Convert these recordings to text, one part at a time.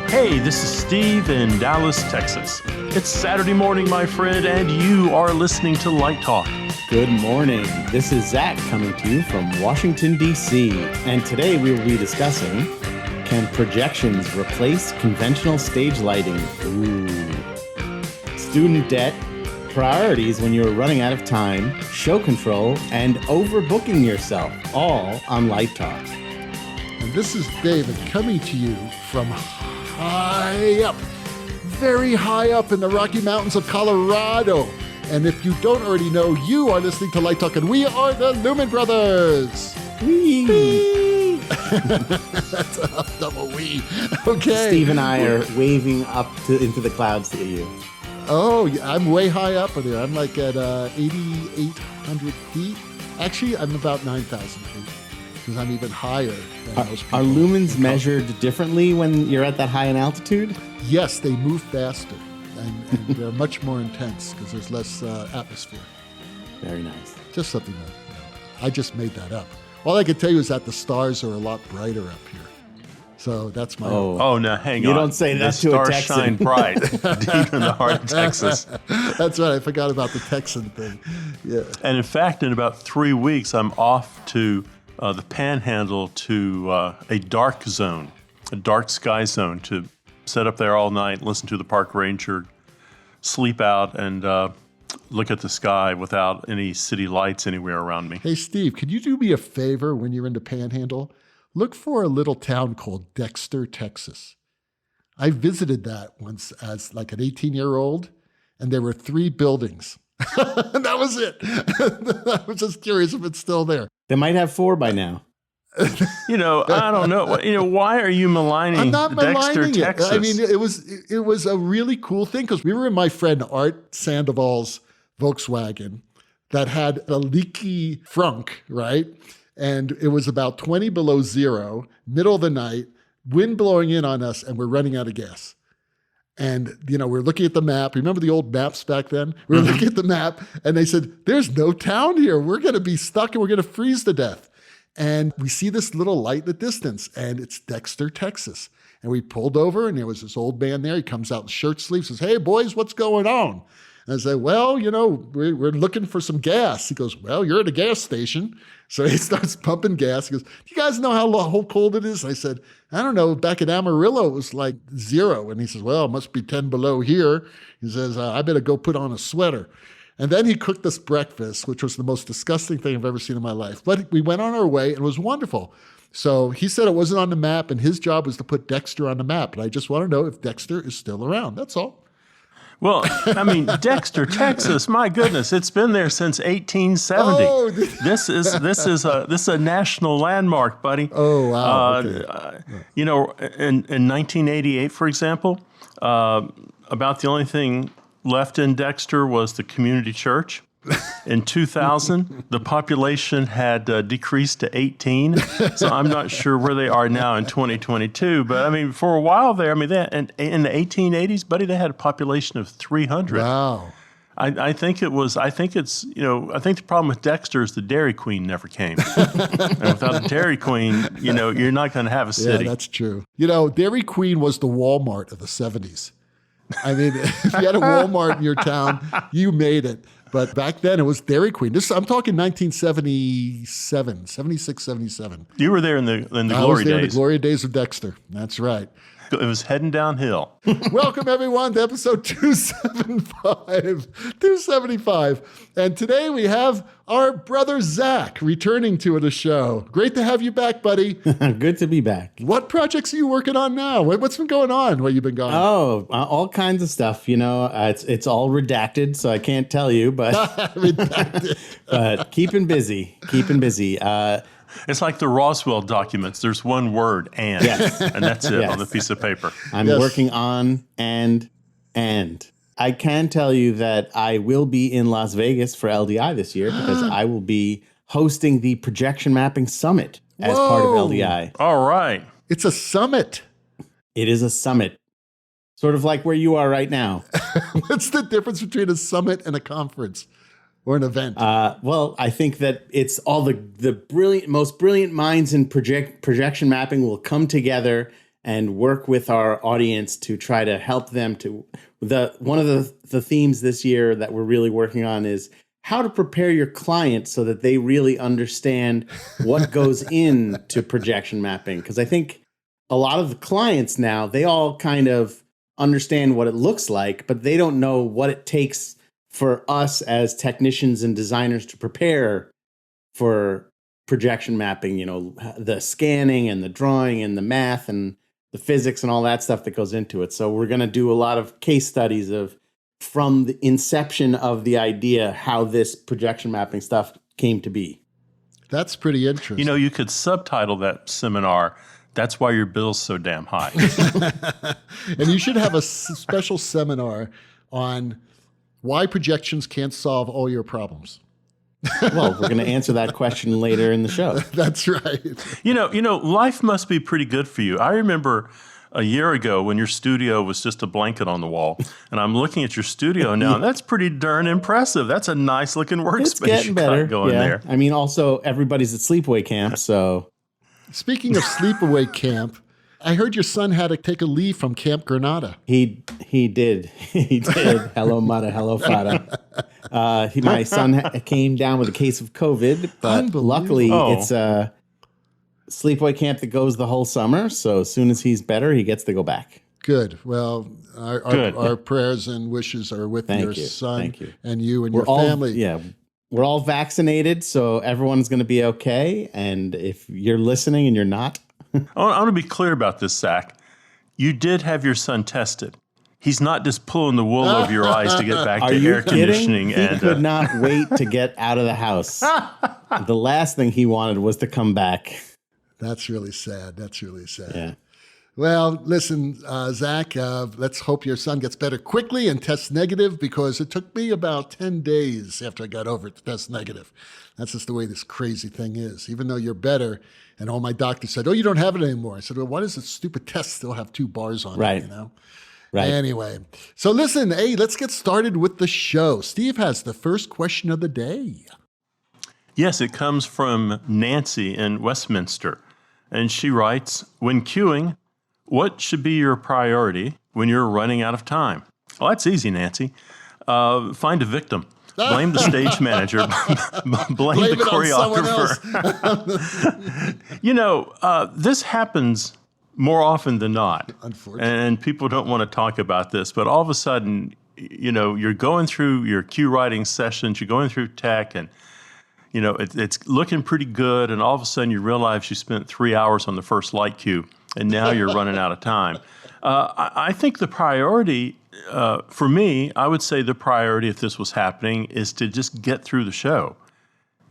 Hey, this is Steve in Dallas, Texas. It's Saturday morning, my friend, and you are listening to Light Talk. Good morning. This is Zach coming to you from Washington, D.C. And today we will be discussing, can projections replace conventional stage lighting? Ooh. Student debt, priorities when you're running out of time, show control, and overbooking yourself, all on Light Talk. And this is David coming to you from high up, very high up in the Rocky Mountains of Colorado. And if you don't already know, you are listening to Light Talk, and we are the Lumen Brothers. Wee! That's a double wee. Okay. Steve and I are waving up into the clouds to you. Oh, yeah, I'm way high up there. I'm like at 8,800 feet. Actually, I'm about 9,000 feet because I'm even higher than most people. Are lumens measured differently when you're at that high in altitude? Yes, they move faster, and they're much more intense because there's less atmosphere. Very nice. Just something that I just made that up. All I can tell you is that the stars are a lot brighter up here. So that's my... Oh, now hang on. You don't say that to a Texan. The stars shine bright deep in the heart of Texas. That's right. I forgot about the Texan thing. Yeah. And in fact, in about 3 weeks, I'm off to the Panhandle to a dark zone, a dark sky zone, to sit up there all night, listen to the park ranger, sleep out, and look at the sky without any city lights anywhere around me. Hey, Steve, could you do me a favor when you're in the Panhandle? Look for a little town called Dexter, Texas. I visited that once as like an 18-year-old, and there were 3 buildings. And that was it. I was just curious if it's still there. They might have 4 by now. I don't know. Why are you maligning I'm not Dexter, maligning Texas? it. I mean, it was a really cool thing because we were in my friend Art Sandoval's Volkswagen that had a leaky frunk, right? And it was about 20 below zero, middle of the night, wind blowing in on us, and we're running out of gas. And, we're looking at the map. Remember the old maps back then? We're looking at the map, and they said, there's no town here. We're going to be stuck, and we're going to freeze to death. And we see this little light in the distance, and it's Dexter, Texas. And we pulled over, and there was this old man there. He comes out in shirt sleeves, says, "Hey, boys, what's going on?" And I said, "Well, we're looking for some gas." He goes, "Well, you're at a gas station." So he starts pumping gas. He goes, "Do you guys know how cold it is?" I said, "I don't know. Back in Amarillo, it was like 0. And he says, "Well, it must be 10 below here." He says, "I better go put on a sweater." And then he cooked us breakfast, which was the most disgusting thing I've ever seen in my life. But we went on our way, and it was wonderful. So he said it wasn't on the map, and his job was to put Dexter on the map. And I just want to know if Dexter is still around. That's all. Well, I mean, Dexter, Texas. My goodness, it's been there since 1870. Oh, this is a national landmark, buddy. Oh, wow. Okay. In 1988, for example, about the only thing left in Dexter was the community church. In 2000, the population had decreased to 18, so I'm not sure where they are now in 2022. But I mean, for a while there, in the 1880s, buddy, they had a population of 300. Wow. I think the problem with Dexter is the Dairy Queen never came. And without a Dairy Queen, you're not going to have a city. Yeah, that's true. Dairy Queen was the Walmart of the 70s. I mean, if you had a Walmart in your town, you made it. But back then, it was Dairy Queen. I'm talking 1977, 76, 77. You were there in the glory days. I was there in the glory days of Dexter. That's right. It was heading downhill. Welcome, everyone, to episode 275. And today we have our brother Zach returning to the show. Great to have you back, buddy. Good to be back. What projects are you working on now? What's been going on while you've been gone? Oh, all kinds of stuff. It's all redacted, so I can't tell you, but Redacted. But keeping busy. It's like the Roswell documents. There's one word, and. Yes. And that's it Yes. on the piece of paper. I'm working on and. I can tell you that I will be in Las Vegas for LDI this year because I will be hosting the Projection Mapping Summit as part of LDI. All right. It's a summit. It is a summit. Sort of like where you are right now. What's the difference between a summit and a conference? or an event? Well, I think that it's all the most brilliant minds in projection mapping will come together and work with our audience to try to help them to one of the themes this year that we're really working on is how to prepare your client so that they really understand what goes into projection mapping. Because I think a lot of the clients now, they all kind of understand what it looks like, but they don't know what it takes for us as technicians and designers to prepare for projection mapping, the scanning and the drawing and the math and the physics and all that stuff that goes into it. So we're going to do a lot of case studies from the inception of the idea, how this projection mapping stuff came to be. That's pretty interesting. You could subtitle that seminar, "That's Why Your Bill's So Damn High." And you should have a special seminar on why projections can't solve all your problems. Well, we're going to answer that question later in the show. That's right. Life must be pretty good for you. I remember a year ago when your studio was just a blanket on the wall, and I'm looking at your studio now, and that's pretty darn impressive. That's a nice looking workspace It's getting better. Going there. I mean, also everybody's at sleepaway camp, so. Speaking of sleepaway camp, I heard your son had to take a leave from Camp Granada. He did. He did. Hello, mother. Hello, father. My son came down with a case of COVID, but luckily it's a sleepaway camp that goes the whole summer. So as soon as he's better, he gets to go back. Good. Well, our prayers and wishes are with your son and you and your family. Yeah. We're all vaccinated, so everyone's going to be okay. And if you're listening and you're not. I want to be clear about this, Zach. You did have your son tested. He's not just pulling the wool over your eyes to get back to air conditioning. He could not wait to get out of the house. The last thing he wanted was to come back. That's really sad. Yeah. Well, listen, Zach, let's hope your son gets better quickly and tests negative, because it took me about 10 days after I got over it to test negative. That's just the way this crazy thing is. Even though you're better, and all my doctors said, "Oh, you don't have it anymore." I said, "Well, why does this stupid test still have 2 bars on it, Right. Anyway, so listen, hey, let's get started with the show. Steve has the first question of the day. Yes, it comes from Nancy in Westminster. And she writes, "When queuing, what should be your priority when you're running out of time?" Well, that's easy, Nancy. Find a victim. Blame the stage manager. Blame the choreographer. This happens more often than not. Unfortunately. And people don't want to talk about this, but all of a sudden, you're going through your cue writing sessions, you're going through tech, and it's looking pretty good, and all of a sudden you realize you spent 3 hours on the first light cue, and now you're running out of time. I think the priority, for me, I would say the priority, if this was happening, is to just get through the show.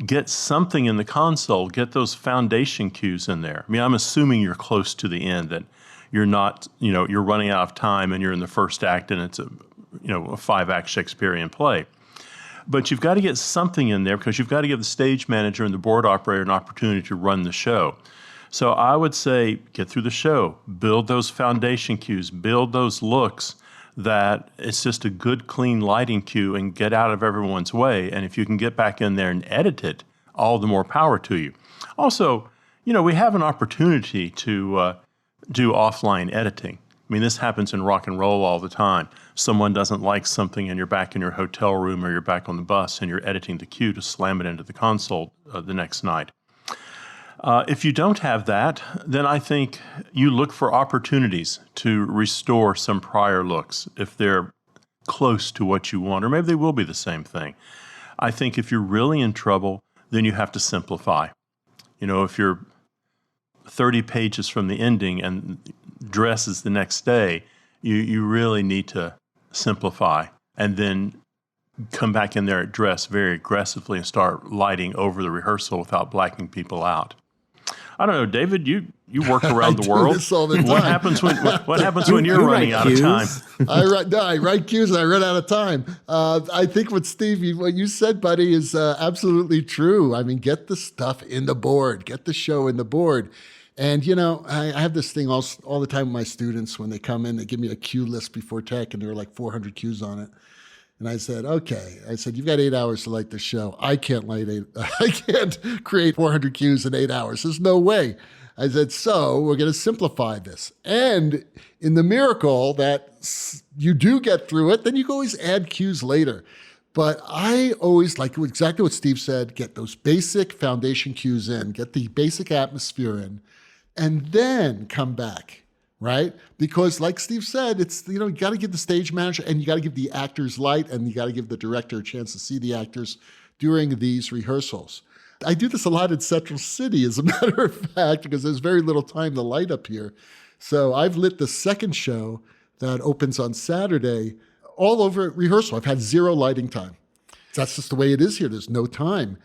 Get something in the console, get those foundation cues in there. I mean, I'm assuming you're close to the end, that you're not, you're running out of time and you're in the first act and it's a 5-act Shakespearean play. But you've got to get something in there, because you've got to give the stage manager and the board operator an opportunity to run the show. So I would say get through the show, build those foundation cues, build those looks that it's just a good, clean lighting cue, and get out of everyone's way. And if you can get back in there and edit it, all the more power to you. Also, we have an opportunity to do offline editing. I mean, this happens in rock and roll all the time. Someone doesn't like something and you're back in your hotel room or you're back on the bus and you're editing the cue to slam it into the console the next night. If you don't have that, then I think you look for opportunities to restore some prior looks if they're close to what you want, or maybe they will be the same thing. I think if you're really in trouble, then you have to simplify. If you're 30 pages from the ending and dress is the next day, you really need to simplify and then come back in there at dress very aggressively and start lighting over the rehearsal without blacking people out. I don't know, David, you work around the world. This all the time. What happens when you're running out of time? I write cues and I run out of time. I think what Steve, what you said, buddy, is absolutely true. I mean, get the stuff in the board, get the show in the board. And, I have this thing all the time with my students when they come in, they give me a cue list before tech, and there are like 400 cues on it. And I said, okay. I said, you've got 8 hours to light the show. I can't create 400 cues in 8 hours. There's no way. I said, so we're going to simplify this. And in the miracle that you do get through it, then you can always add cues later. But I always like exactly what Steve said, get those basic foundation cues in, get the basic atmosphere in, and then come back, right? Because like Steve said, it's, you got to give the stage manager and you got to give the actors light and you got to give the director a chance to see the actors during these rehearsals. I do this a lot in Central City, as a matter of fact, because there's very little time to light up here. So I've lit the second show that opens on Saturday all over at rehearsal. I've had 0 lighting time. That's just the way it is here. There's no time.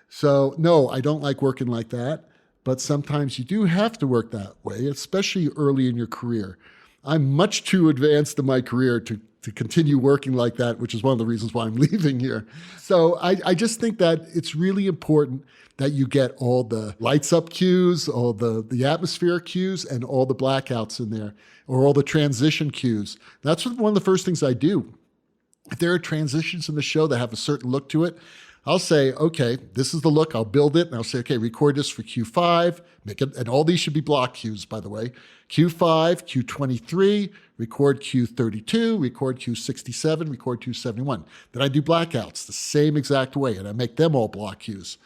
So no, I don't like working like that. But sometimes you do have to work that way, especially early in your career. I'm much too advanced in my career to continue working like that, which is one of the reasons why I'm leaving here. So I just think that it's really important that you get all the lights up cues, all the atmosphere cues, and all the blackouts in there, or all the transition cues. That's one of the first things I do. If there are transitions in the show that have a certain look to it, I'll say, okay, this is the look. I'll build it. And I'll say, okay, record this for Q5. Make it, and all these should be block cues, by the way. Q5, Q23, record Q32, record Q67, record Q71. Then I do blackouts the same exact way, and I make them all block cues.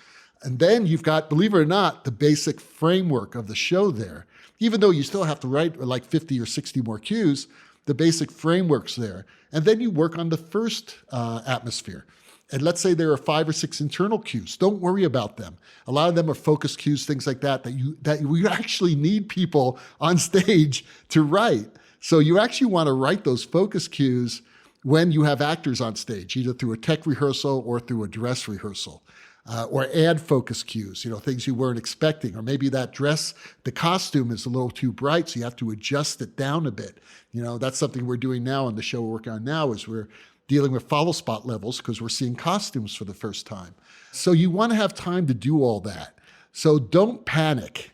And then you've got, believe it or not, the basic framework of the show there. Even though you still have to write like 50 or 60 more cues, the basic framework's there. And then you work on the first atmosphere. And let's say there are 5 or 6 internal cues. Don't worry about them. A lot of them are focus cues, things like that you actually need people on stage to write. So you actually want to write those focus cues when you have actors on stage, either through a tech rehearsal or through a dress rehearsal. Or add focus cues, things you weren't expecting. Or maybe that dress, the costume is a little too bright, so you have to adjust it down a bit. That's something we're doing now on the show we're working on now, is we're dealing with follow spot levels because we're seeing costumes for the first time. So you want to have time to do all that. So don't panic.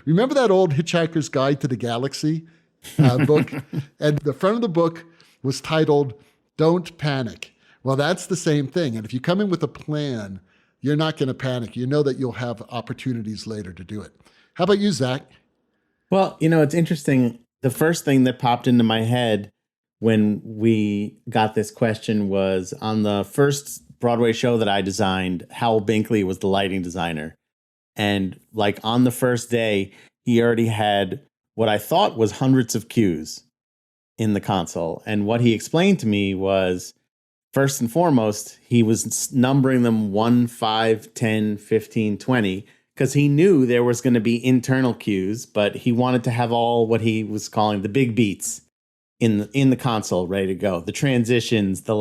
Remember that old Hitchhiker's Guide to the Galaxy book? And the front of the book was titled, Don't Panic. Well, that's the same thing. And if you come in with a plan, you're not going to panic. You know that you'll have opportunities later to do it. How about you, Zach? Well, it's interesting. The first thing that popped into my head when we got this question was on the first Broadway show that I designed, Howell Binkley was the lighting designer. And like on the first day, he already had what I thought was hundreds of cues in the console. And what he explained to me was, first and foremost, he was numbering them 1, 5, 10, 15, 20, because he knew there was going to be internal cues, but he wanted to have all what he was calling the big beats in the console ready to go. The transitions, the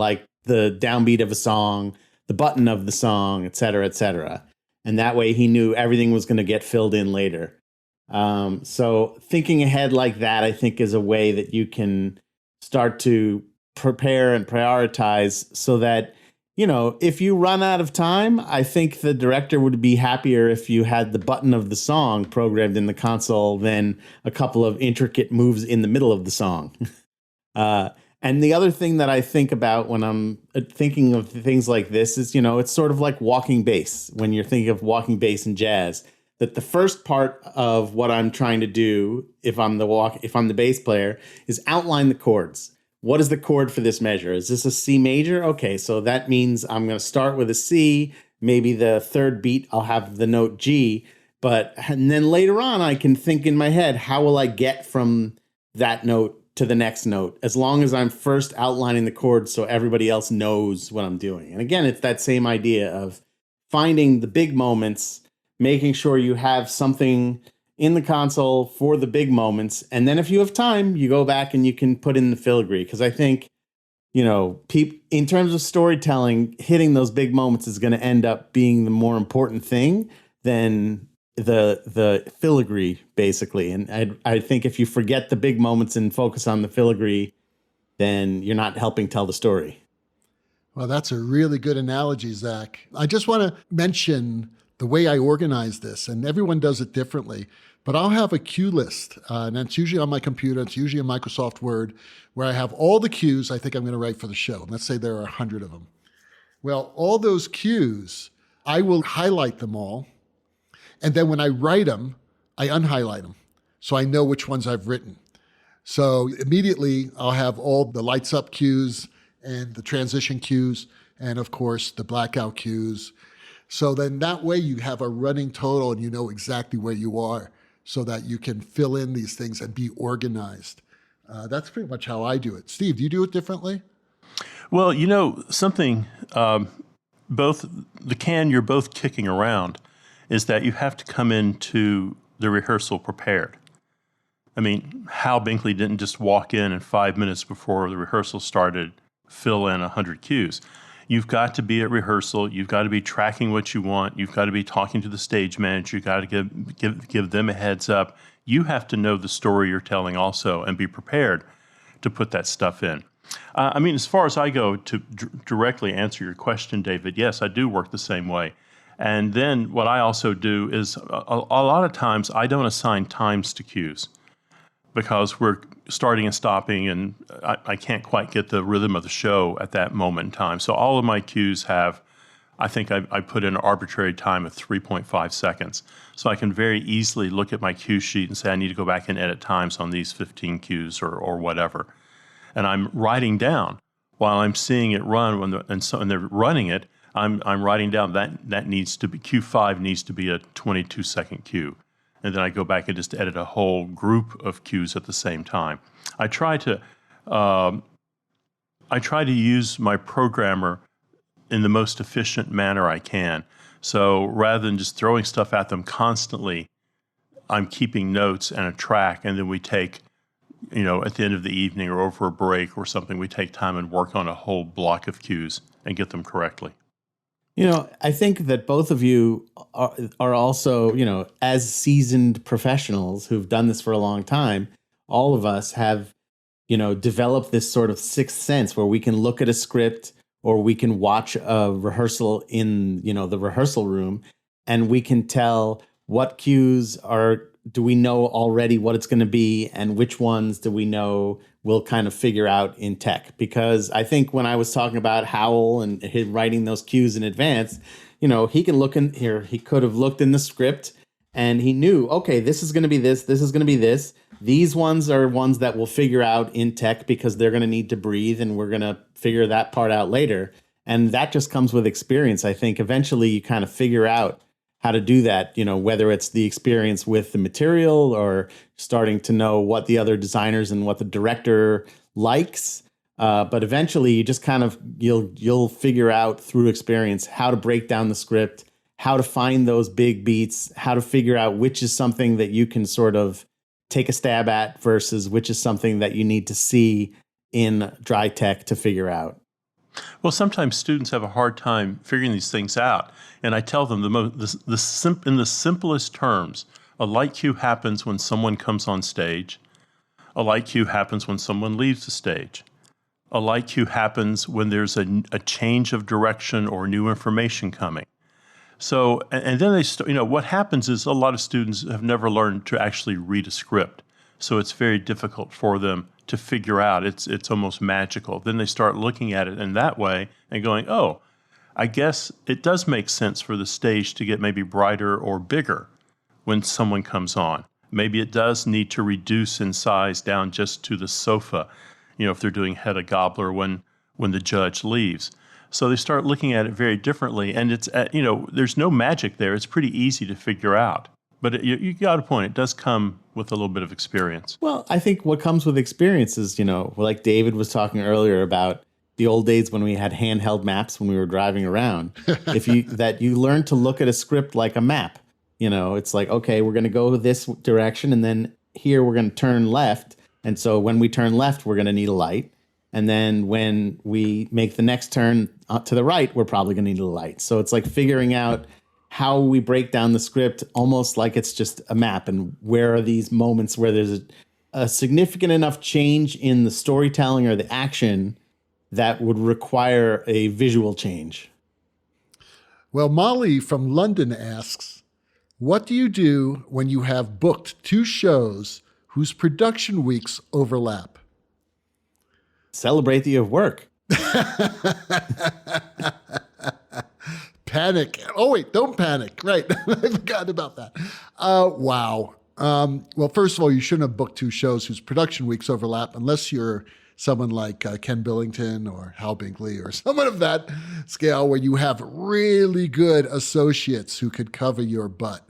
downbeat of a song, the button of the song, et cetera, et cetera. And that way he knew everything was going to get filled in later. So thinking ahead like that, I think, is a way that you can start to prepare and prioritize so that, if you run out of time, I think the director would be happier if you had the button of the song programmed in the console than a couple of intricate moves in the middle of the song. And the other thing that I think about when I'm thinking of things like this is, it's sort of like walking bass. When you're thinking of walking bass in jazz, that the first part of what I'm trying to do, if I'm the bass player, is outline the chords. What is the chord for this measure? Is this a C major? Okay, so that means I'm going to start with a C. Maybe the third beat, I'll have the note G. And then later on, I can think in my head, how will I get from that note to the next note? As long as I'm first outlining the chords so everybody else knows what I'm doing. And again, it's that same idea of finding the big moments, making sure you have something in the console for the big moments. And then if you have time, you go back and you can put in the filigree. Because I think, in terms of storytelling, hitting those big moments is going to end up being the more important thing than the filigree, basically. And I think if you forget the big moments and focus on the filigree, then you're not helping tell the story. Well, that's a really good analogy, Zach. I just want to mention the way I organize this, and everyone does it differently, but I'll have a cue list, and it's usually on my computer. It's usually in Microsoft Word, where I have all the cues I think I'm going to write for the show. Let's say there are 100 of them. Well, all those cues, I will highlight them all, and then when I write them, I unhighlight them so I know which ones I've written. So immediately I'll have all the lights up cues and the transition cues and of course the blackout cues. So then that way you have a running total and you know exactly where you are so that you can fill in these things and be organized. That's pretty much how I do it. Steve, do you do it differently? Well, something, both the can you're both kicking around is that you have to come into the rehearsal prepared. I mean, Hal Binkley didn't just walk in and 5 minutes before the rehearsal started, fill in 100 cues. You've got to be at rehearsal. You've got to be tracking what you want. You've got to be talking to the stage manager. You've got to give them a heads up. You have to know the story you're telling also and be prepared to put that stuff in. As far as I go to directly answer your question, David, yes, I do work the same way. And then what I also do is a lot of times I don't assign times to cues because we're starting and stopping and I can't quite get the rhythm of the show at that moment in time. So all of my cues have, I think I put in an arbitrary time of 3.5 seconds. So I can very easily look at my cue sheet and say, I need to go back and edit times on these 15 cues or whatever. And I'm writing down while I'm seeing it run and they're running it, I'm writing down that needs to be, Q5 needs to be a 22-second cue. And then I go back and just edit a whole group of cues at the same time. I try to use my programmer in the most efficient manner I can. So rather than just throwing stuff at them constantly, I'm keeping notes and a track, and then we take, at the end of the evening or over a break or something, we take time and work on a whole block of cues and get them correctly. I think that both of you are also, as seasoned professionals who've done this for a long time, all of us have, developed this sort of sixth sense where we can look at a script or we can watch a rehearsal in, the rehearsal room, and we can tell what cues do we know already what it's going to be and which ones do we know we'll kind of figure out in tech. Because I think when I was talking about Howell and him writing those cues in advance, he can look in here. He could have looked in the script and he knew, okay, this is going to be this. This is going to be this. These ones are ones that we'll figure out in tech because they're going to need to breathe and we're going to figure that part out later. And that just comes with experience. I think eventually you kind of figure out how to do that, whether it's the experience with the material or starting to know what the other designers and what the director likes. But eventually you just kind of, you'll figure out through experience how to break down the script, how to find those big beats, how to figure out which is something that you can sort of take a stab at versus which is something that you need to see in dry tech to figure out. Well, sometimes students have a hard time figuring these things out, and I tell them in the simplest terms, a light cue happens when someone comes on stage. A light cue happens when someone leaves the stage. A light cue happens when there's a change of direction or new information coming. So, and then what happens is a lot of students have never learned to actually read a script, so it's very difficult for them to figure out. It's almost magical. Then they start looking at it in that way and going, oh, I guess it does make sense for the stage to get maybe brighter or bigger when someone comes on. Maybe it does need to reduce in size down just to the sofa, if they're doing Hedda Gabler when the judge leaves. So they start looking at it very differently, and it's there's no magic there. It's pretty easy to figure out. But you got a point. It does come with a little bit of experience. Well, I think what comes with experience is, like David was talking earlier about the old days when we had handheld maps when we were driving around. You learn to look at a script like a map. It's like, okay, we're going to go this direction, and then here we're going to turn left. And so when we turn left, we're going to need a light. And then when we make the next turn to the right, we're probably going to need a light. So it's like figuring out how we break down the script almost like it's just a map, and where are these moments where there's a significant enough change in the storytelling or the action that would require a visual change. Well, Molly from London asks, what do you do when you have booked 2 shows whose production weeks overlap? Celebrate that you have work. Panic. Oh, wait, don't panic. Right. I forgot about that. Wow. Well, first of all, you shouldn't have booked two shows whose production weeks overlap unless you're someone like Ken Billington or Hal Binkley or someone of that scale where you have really good associates who could cover your butt.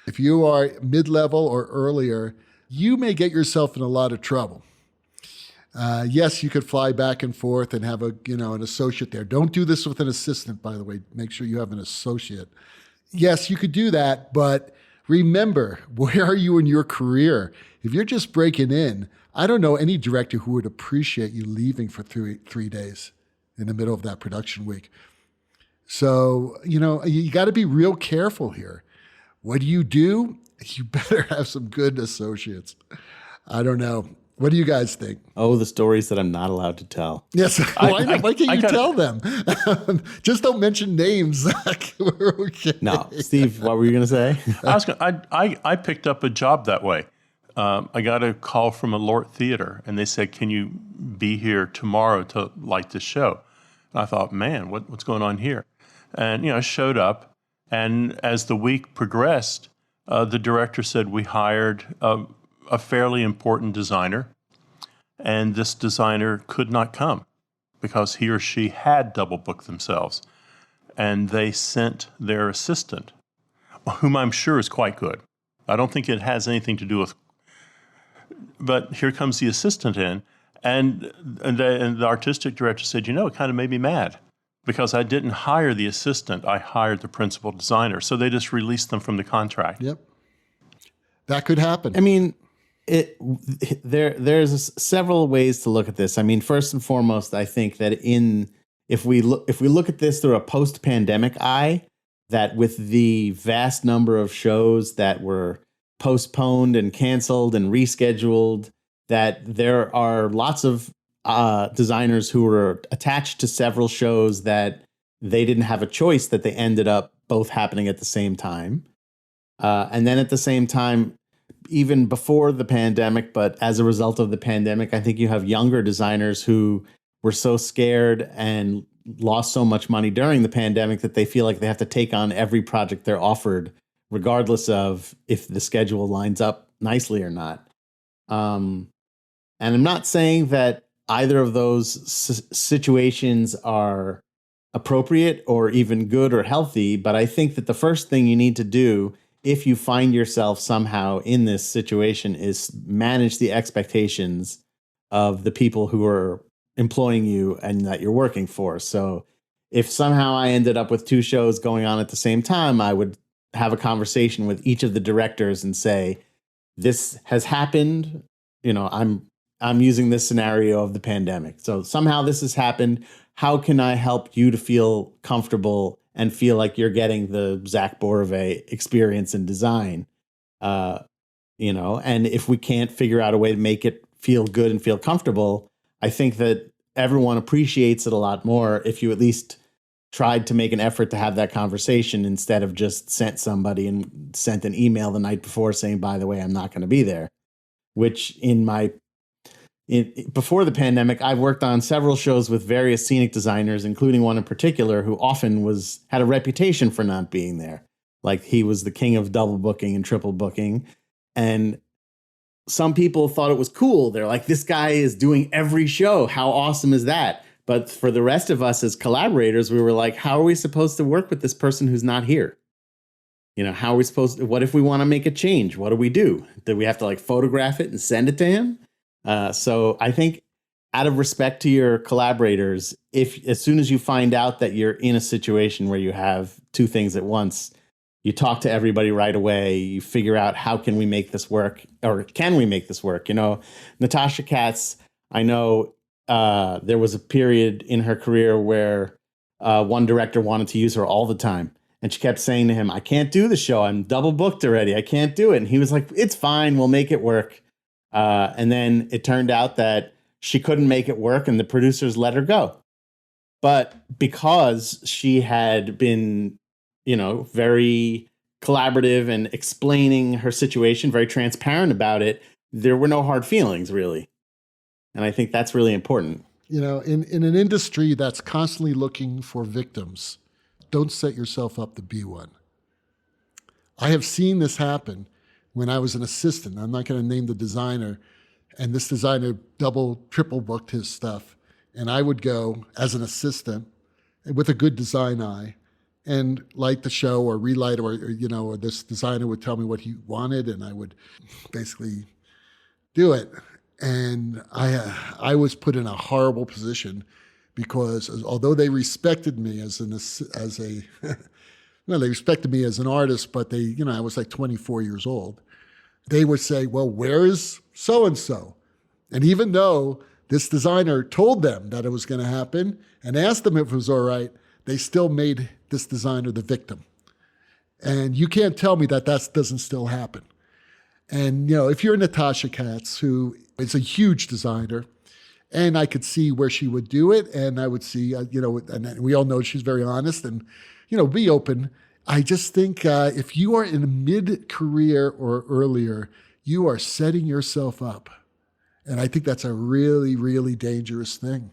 If you are mid-level or earlier, you may get yourself in a lot of trouble. Yes, you could fly back and forth and have an associate there. Don't do this with an assistant, by the way. Make sure you have an associate. Yes, you could do that, but remember, where are you in your career? If you're just breaking in, I don't know any director who would appreciate you leaving for three days in the middle of that production week. So, you got to be real careful here. What do? You better have some good associates. I don't know. What do you guys think? Oh, the stories that I'm not allowed to tell. Yes. Why can't you tell them? Just don't mention names, Zach. We're okay. No. Steve, what were you going to say? I picked up a job that way. I got a call from a Lort Theater, and they said, "Can you be here tomorrow to light the show?" And I thought, man, what's going on here? And I showed up, and as the week progressed, the director said we hired a fairly important designer, and this designer could not come because he or she had double booked themselves, and they sent their assistant, whom I'm sure is quite good. I don't think it has anything to do with, but here comes the assistant in, and the artistic director said, it kind of made me mad because I didn't hire the assistant, I hired the principal designer. So they just released them from the contract. Yep. That could happen. I mean, there's several ways to look at this. I mean, first and foremost, I think that if we look at this through a post-pandemic eye, that with the vast number of shows that were postponed and canceled and rescheduled, that there are lots of designers who were attached to several shows that they didn't have a choice, that they ended up both happening at the same time. And then at the same time, even before the pandemic, but as a result of the pandemic, I think you have younger designers who were so scared and lost so much money during the pandemic that they feel like they have to take on every project they're offered, regardless of if the schedule lines up nicely or not. And I'm not saying that either of those situations are appropriate or even good or healthy, but I think that the first thing you need to do if you find yourself somehow in this situation is manage the expectations of the people who are employing you and that you're working for. So if somehow I ended up with two shows going on at the same time, I would have a conversation with each of the directors and say, this has happened. I'm using this scenario of the pandemic. So somehow this has happened. How can I help you to feel comfortable and feel like you're getting the Zach Borove experience in design? And if we can't figure out a way to make it feel good and feel comfortable, I think that everyone appreciates it a lot more if you at least tried to make an effort to have that conversation instead of just sent somebody and sent an email the night before saying, by the way, I'm not going to be there, which before the pandemic, I've worked on several shows with various scenic designers, including one in particular who often had a reputation for not being there. Like he was the king of double booking and triple booking. And some people thought it was cool. They're like, this guy is doing every show. How awesome is that? But for the rest of us as collaborators, we were like, how are we supposed to work with this person who's not here? How are we supposed to, what if we want to make a change? What do we do? Do we have to photograph it and send it to him? So I think out of respect to your collaborators, as soon as you find out that you're in a situation where you have two things at once, you talk to everybody right away. You figure out, how can we make this work, or can we make this work? Natasha Katz, I know there was a period in her career where one director wanted to use her all the time. And she kept saying to him, I can't do the show. I'm double booked already. I can't do it. And he was like, it's fine. We'll make it work. And then it turned out that she couldn't make it work and the producers let her go. But because she had been, very collaborative and explaining her situation, very transparent about it, there were no hard feelings, really. And I think that's really important. In an industry that's constantly looking for victims, don't set yourself up to be one. I have seen this happen. when I was an assistant. I'm not going to name the designer. And this designer double, triple booked his stuff. And I would go as an assistant with a good design eye and light the show or relight or this designer would tell me what he wanted and I would basically do it. And I was put in a horrible position because although they respected me as a well, they respected me as an artist, but I was like 24 years old. They would say, well, where is so-and-so? And even though this designer told them that it was going to happen and asked them if it was all right, they still made this designer the victim. And you can't tell me that doesn't still happen. And, if you're Natasha Katz, who is a huge designer, and I could see where she would do it, and I would see, and we all know she's very honest and, be open. I just think if you are in mid-career or earlier, you are setting yourself up. And I think that's a really, really dangerous thing.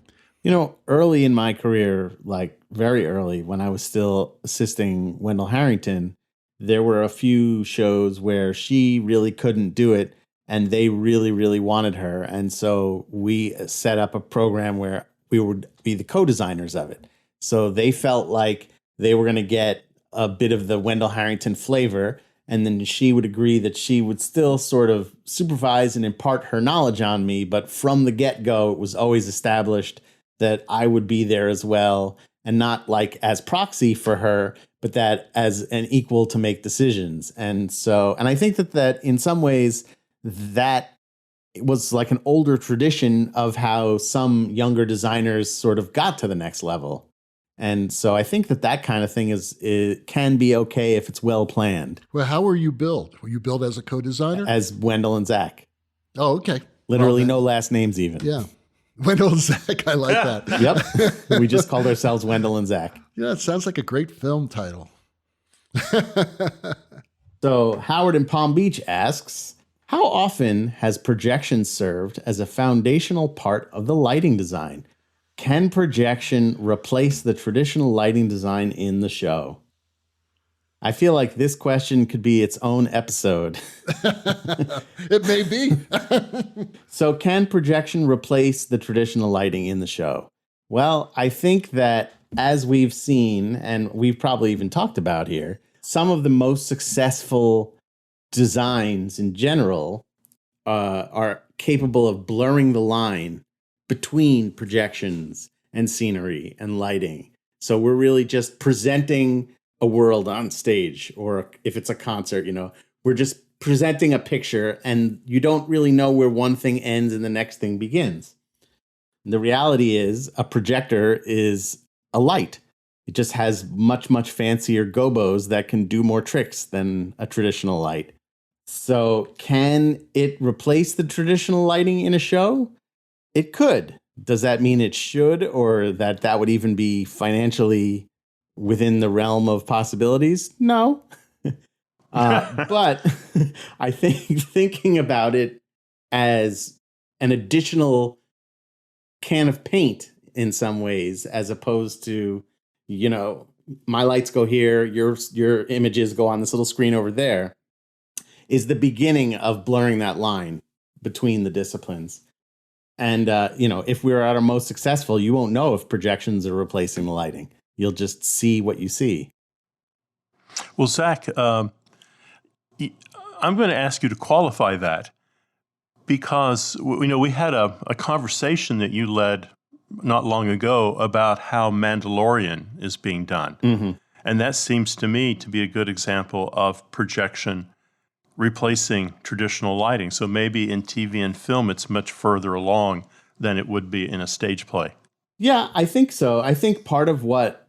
Early in my career, like very early, when I was still assisting Wendell Harrington, there were a few shows where she really couldn't do it and they really, really wanted her. And so we set up a program where we would be the co-designers of it. So they felt like they were going to get a bit of the Wendell Harrington flavor. And then she would agree that she would still sort of supervise and impart her knowledge on me. But from the get-go, it was always established that I would be there as well, and not like as proxy for her, but that as an equal to make decisions. And I think that in some ways that was like an older tradition of how some younger designers sort of got to the next level. And so I think that kind of thing can be okay if it's well planned. Well, how were you billed? Were you billed as a co-designer? As Wendell and Zach. Oh, okay. Literally no last names even. Yeah. Wendell and Zach, I like that. Yep. We just called ourselves Wendell and Zach. Yeah, it sounds like a great film title. So Howard in Palm Beach asks, how often has projection served as a foundational part of the lighting design? Can projection replace the traditional lighting design in the show? I feel like this question could be its own episode. It may be. So can projection replace the traditional lighting in the show? Well, I think that as we've seen, and we've probably even talked about here, some of the most successful designs in general are capable of blurring the line between projections and scenery and lighting. So we're really just presenting a world on stage, or if it's a concert, we're just presenting a picture and you don't really know where one thing ends and the next thing begins. And the reality is a projector is a light. It just has much, much fancier gobos that can do more tricks than a traditional light. So can it replace the traditional lighting in a show? It could. Does that mean it should, or that would even be financially within the realm of possibilities? No. But I think thinking about it as an additional can of paint in some ways, as opposed to, my lights go here, your images go on this little screen over there, is the beginning of blurring that line between the disciplines. And, if we're at our most successful, you won't know if projections are replacing the lighting. You'll just see what you see. Well, Zach, I'm going to ask you to qualify that, because we had a conversation that you led not long ago about how Mandalorian is being done. Mm-hmm. And that seems to me to be a good example of projection replacing traditional lighting. So maybe in TV and film, it's much further along than it would be in a stage play. Yeah, I think so. I think part of what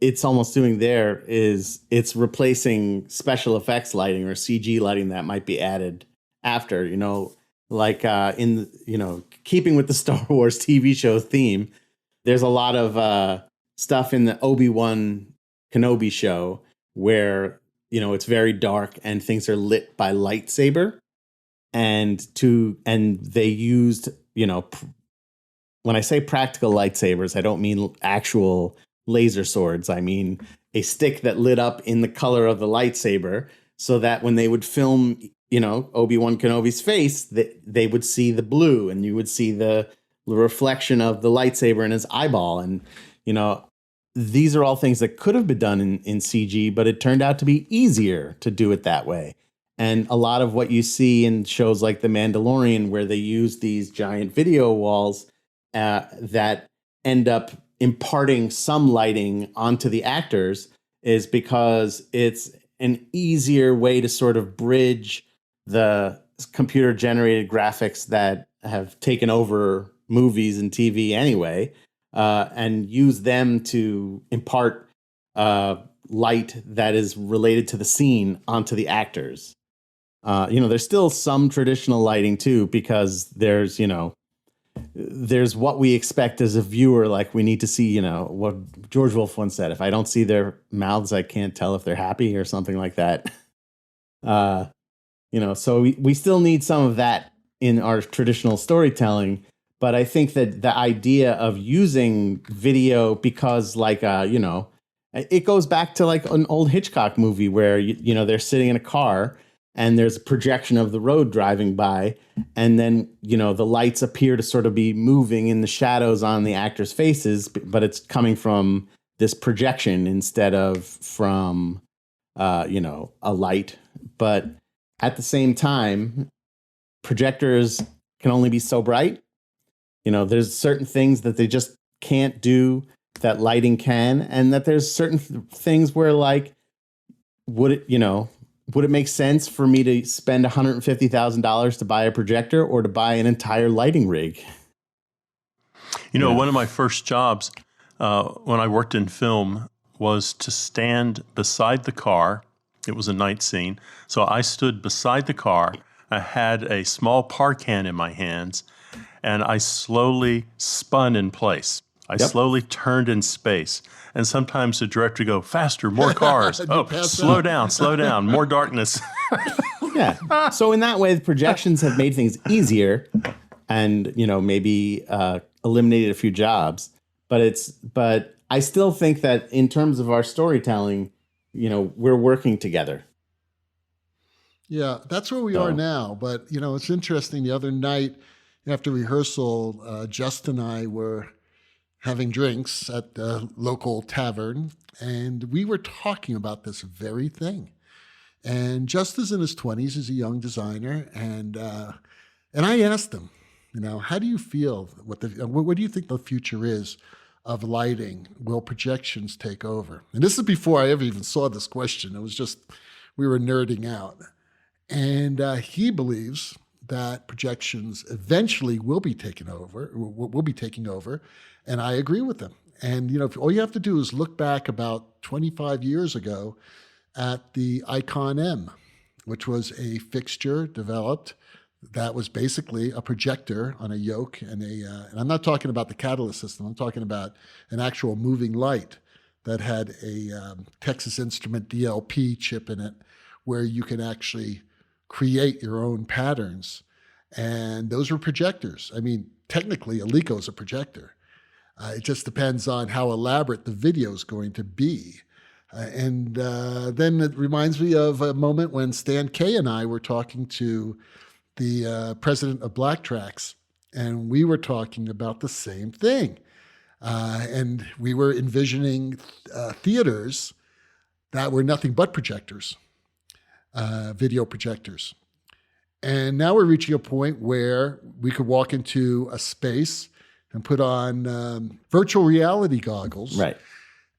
it's almost doing there is it's replacing special effects lighting or CG lighting that might be added after, like keeping with the Star Wars TV show theme, there's a lot of stuff in the Obi-Wan Kenobi show where, it's very dark and things are lit by lightsaber. And they used, when I say practical lightsabers, I don't mean actual laser swords. I mean a stick that lit up in the color of the lightsaber so that when they would film, Obi-Wan Kenobi's face, they would see the blue, and you would see the reflection of the lightsaber in his eyeball. And, these are all things that could have been done in CG, but it turned out to be easier to do it that way. And a lot of what you see in shows like The Mandalorian, where they use these giant video walls that end up imparting some lighting onto the actors, is because it's an easier way to sort of bridge the computer generated graphics that have taken over movies and TV anyway, and use them to impart light that is related to the scene onto the actors. There's still some traditional lighting too, because there's what we expect as a viewer. Like, we need to see, what George Wolfe once said, if I don't see their mouths, I can't tell if they're happy, or something like that. So we still need some of that in our traditional storytelling. But I think that the idea of using video, because it goes back to like an old Hitchcock movie where, they're sitting in a car and there's a projection of the road driving by. And then, the lights appear to sort of be moving in the shadows on the actors' faces, but it's coming from this projection instead of from, a light. But at the same time, projectors can only be so bright. There's certain things that they just can't do that lighting can, and that there's certain things where, like, would it make sense for me to spend $150,000 to buy a projector or to buy an entire lighting rig? One of my first jobs when I worked in film was to stand beside the car. It was a night scene. So I stood beside the car. I had a small par can in my hands, and I slowly spun in place. I slowly turned in space. And sometimes the director would go, faster, more cars. Slow down, more darkness. Yeah. So in that way, the projections have made things easier and, maybe eliminated a few jobs. But I still think that in terms of our storytelling, we're working together. Yeah, that's where we are now. But, it's interesting. The other night after rehearsal, Justin and I were having drinks at the local tavern, and we were talking about this very thing. And Justin's in his 20s, he's a young designer, and I asked him, how do you feel? What do you think the future is of lighting? Will projections take over? And this is before I ever even saw this question. It was just, we were nerding out. And he believes that projections eventually will be taking over, and I agree with him. And all you have to do is look back about 25 years ago at the Icon M, which was a fixture developed that was basically a projector on a yoke, and I'm not talking about the catalyst system. I'm talking about an actual moving light that had a Texas Instrument DLP chip in it, where you can actually create your own patterns. And those were projectors. I mean, technically, a Leica is a projector. It just depends on how elaborate the video is going to be. And then it reminds me of a moment when Stan Kay and I were talking to the president of Black Tracks, and we were talking about the same thing. And we were envisioning theaters that were nothing but projectors, video projectors. And now we're reaching a point where we could walk into a space and put on virtual reality goggles. Right.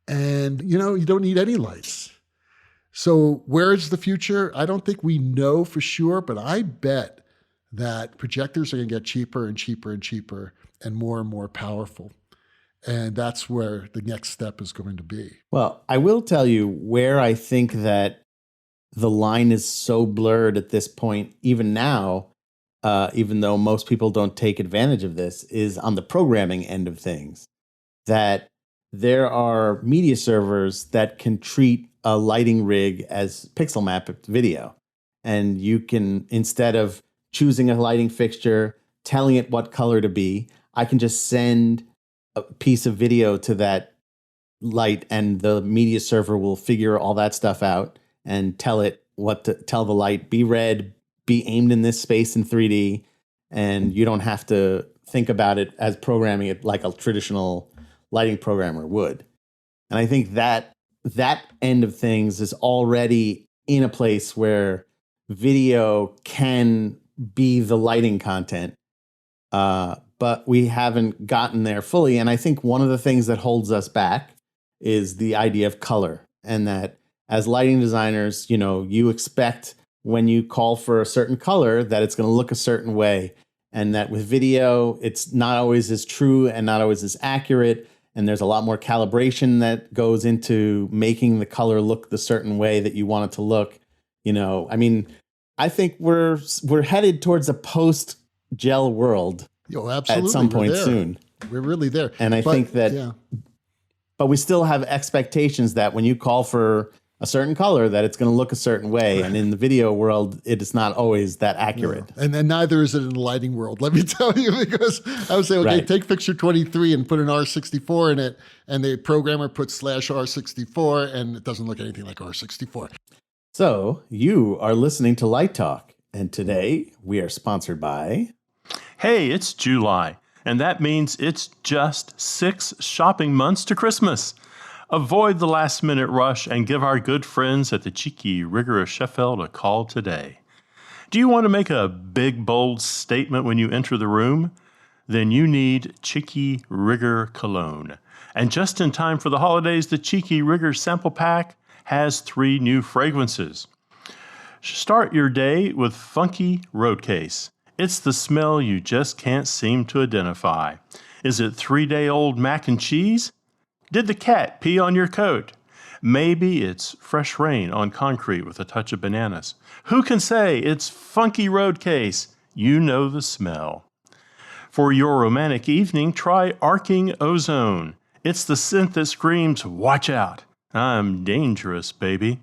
And, you don't need any lights. So where is the future? I don't think we know for sure, but I bet that projectors are going to get cheaper and cheaper and cheaper and more powerful. And that's where the next step is going to be. Well, I will tell you where I think that the line is so blurred at this point, even now, even though most people don't take advantage of this, is on the programming end of things. That there are media servers that can treat a lighting rig as pixel map video. And you can, instead of choosing a lighting fixture, telling it what color to be, I can just send a piece of video to that light, and the media server will figure all that stuff out and tell it what to tell the light, be red, be aimed in this space in 3D, and you don't have to think about it as programming it like a traditional lighting programmer would. And I think that end of things is already in a place where video can be the lighting content, but we haven't gotten there fully. And I think one of the things that holds us back is the idea of color, and that as lighting designers, you expect when you call for a certain color that it's going to look a certain way, and that with video, it's not always as true and not always as accurate. And there's a lot more calibration that goes into making the color look the certain way that you want it to look. I think we're headed towards a post-gel world Absolutely. at some point soon. We're really there. And I think that, but we still have expectations that when you call for a certain color, that it's going to look a certain way. Right. And in the video world, it is not always that accurate. Yeah. And then neither is it in the lighting world, let me tell you, because I would say, okay, right, take fixture 23 and put an R64 in it, and the programmer puts /R64, and it doesn't look anything like R64. So you are listening to Light Talk, and today we are sponsored by... Hey, it's July, and that means it's just 6 shopping months to Christmas. Avoid the last-minute rush and give our good friends at the Cheeky Rigger of Sheffield a call today. Do you want to make a big, bold statement when you enter the room? Then you need Cheeky Rigger Cologne. And just in time for the holidays, the Cheeky Rigger sample pack has 3 new fragrances. Start your day with Funky Roadcase. It's the smell you just can't seem to identify. Is it 3-day-old mac and cheese? Did the cat pee on your coat? Maybe it's fresh rain on concrete with a touch of bananas. Who can say? It's Funky Roadcase. You know the smell. For your romantic evening, try Arcing Ozone. It's the scent that screams, watch out. I'm dangerous, baby.